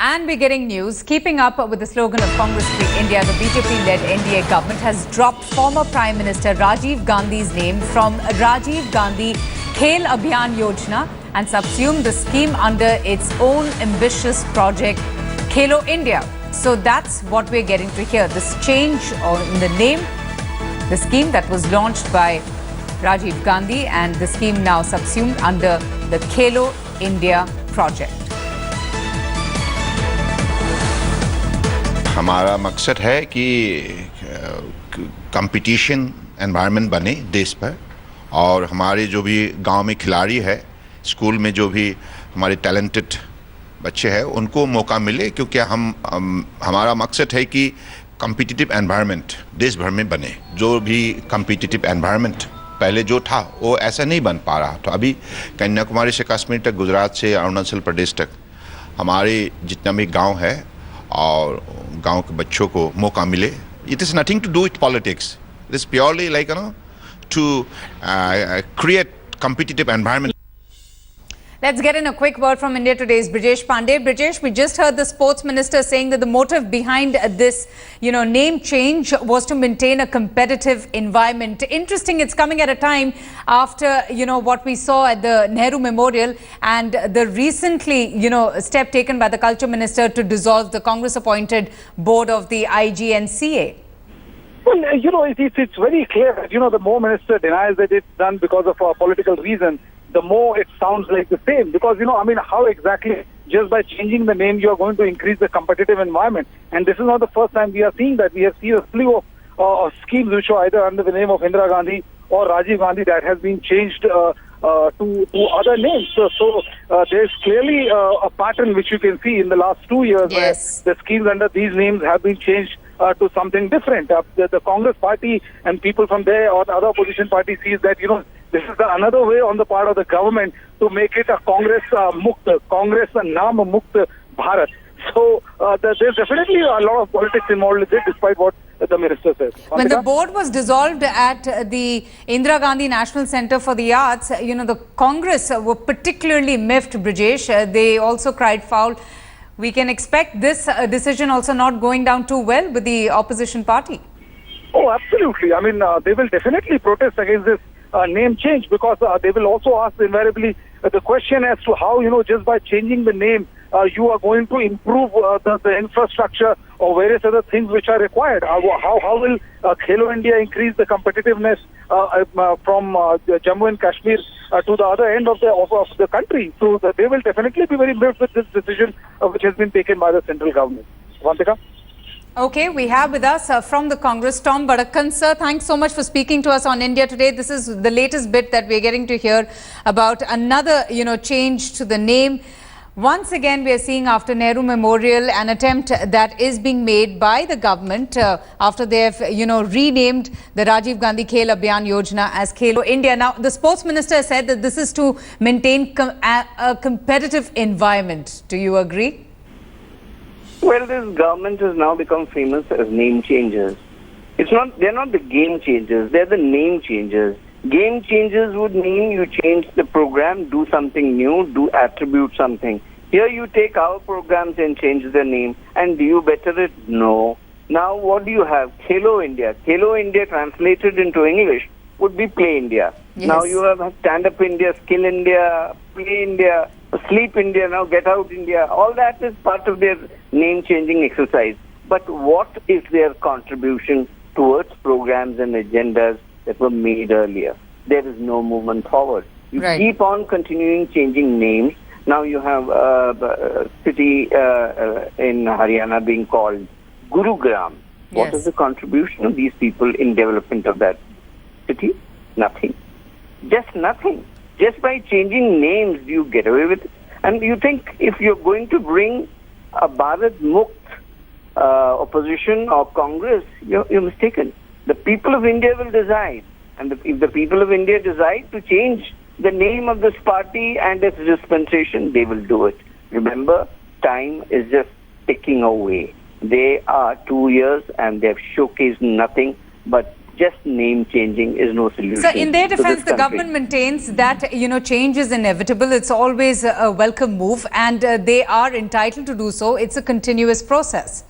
And we're getting news. Keeping up with the slogan of Congress Free India, the BJP-led NDA government has dropped former Prime Minister Rajiv Gandhi's name from Rajiv Gandhi Khel Abhiyan Yojna and subsumed the scheme under its own ambitious project, Khelo India. So that's what we're getting to hear. This change in the name, the scheme that was launched by Rajiv Gandhi, and the scheme now subsumed under the Khelo India project. हमारा मकसद है कि competition environment बने देश पर, और हमारे जो भी गांव में खिलाड़ी है, स्कूल में जो भी हमारे टैलेंटेड बच्चे हैं, उनको मौका मिले, क्योंकि हमारा मकसद है कि कॉम्पिटिटिव एनवायरनमेंट देश भर में बने। जो भी कॉम्पिटिटिव एनवायरनमेंट पहले जो था वो ऐसा नहीं बन पा रहा। तो अभी कन्याकुमारी से कश्मीर तक, गुजरात से अरुणाचल प्रदेश तक हमारे जितना भी गांव है और गांव के बच्चों को मौका मिले। It is nothing to do with politics. It is purely like, to create competitive environment. Let's get in a quick word from India Today's Brijesh Pandey. Brijesh, we just heard the sports minister saying that the motive behind this, name change was to maintain a competitive environment. Interesting, it's coming at a time after, what we saw at the Nehru Memorial and the recently, step taken by the culture minister to dissolve the Congress-appointed board of the IGNCA. Well, it's very clear that, the more minister denies that it's done because of a political reason, the more it sounds like the same. Because, how exactly, just by changing the name, you are going to increase the competitive environment? And this is not the first time we are seeing that. We have seen a slew of schemes which are either under the name of Indira Gandhi or Rajiv Gandhi that has been changed to other names. So there's clearly a pattern which you can see in the last 2 years, yes, where the schemes under these names have been changed to something different. The Congress party and people from there or the other opposition party sees that, this is another way on the part of the government to make it a Congress Mukt, Congress Naam Mukt Bharat. So there's definitely a lot of politics involved with it, despite what the minister says. When the board was dissolved at the Indira Gandhi National Centre for the Arts, the Congress were particularly miffed, Brijesh. They also cried foul. We can expect this decision also not going down too well with the opposition party. Oh, absolutely. They will definitely protest against this name change, because they will also ask invariably the question as to how, just by changing the name, you are going to improve the infrastructure or various other things which are required. How will Khelo India increase the competitiveness from Jammu and Kashmir to the other end of the country? So they will definitely be very miffed with this decision which has been taken by the central government. Vantika? Okay, we have with us from the Congress, Tom Badakkan. Sir, thanks so much for speaking to us on India Today. This is the latest bit that we're getting to hear about another, change to the name. Once again, we are seeing after Nehru Memorial an attempt that is being made by the government after they have, renamed the Rajiv Gandhi Khel Abhiyan Yojna as Khelo India. Now, the sports minister said that this is to maintain a competitive environment. Do you agree? Well, this government has now become famous as name changers. They're not the game changers, they're the name changers. Game changers would mean you change the program, do something new, attribute something. Here you take our programs and change the name, and do you better it? No. Now what do you have? Khelo India. Khelo India translated into English would be Play India. Yes. Now you have Stand Up India, Skill India, Play India, Sleep India, now Get Out India. All that is part of their name-changing exercise. But what is their contribution towards programs and agendas that were made earlier? There is no movement forward. You keep on continuing changing names. Now you have a city in Haryana being called Gurugram. What is the contribution of these people in development of that city? Nothing. Just nothing. Just by changing names, you get away with it. And you think if you're going to bring a Bharat Mukt opposition or Congress, you're mistaken. The people of India will decide. And if the people of India decide to change the name of this party and its dispensation, they will do it. Remember, time is just ticking away. They are 2 years and they have showcased nothing but just name changing is no solution. So in their to this defense, the country. government maintains that, change is inevitable. It's always a welcome move, and they are entitled to do so. It's a continuous process.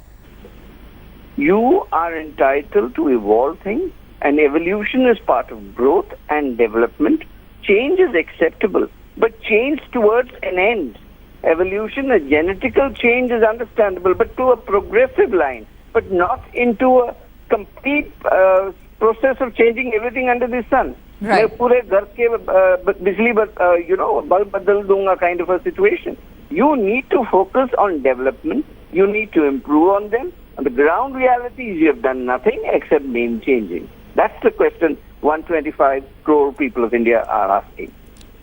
You are entitled to evolve things, and evolution is part of growth and development. Change is acceptable, but change towards an end. Evolution, a genetical change is understandable, but to a progressive line, but not into a complete process of changing everything under the sun. Right. मैं पूरे घर के बिजली bulb बदल दूंगा kind of a situation. You need to focus on development. You need to improve on them. And the ground reality is you have done nothing except name changing. That's the question 125 crore people of India are asking.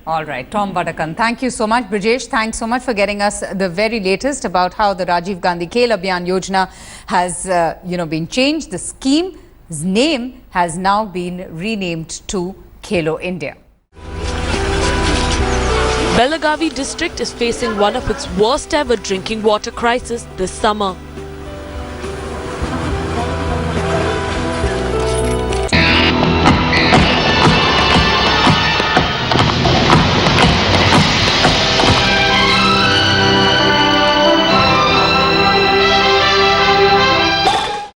All right, Tom Badakan, thank you so much. Brijesh, thanks so much for getting us the very latest about how the Rajiv Gandhi Khel Abhiyan Yojna has, been changed. The scheme's name has now been renamed to Khelo India. Belagavi district is facing one of its worst ever drinking water crisis this summer.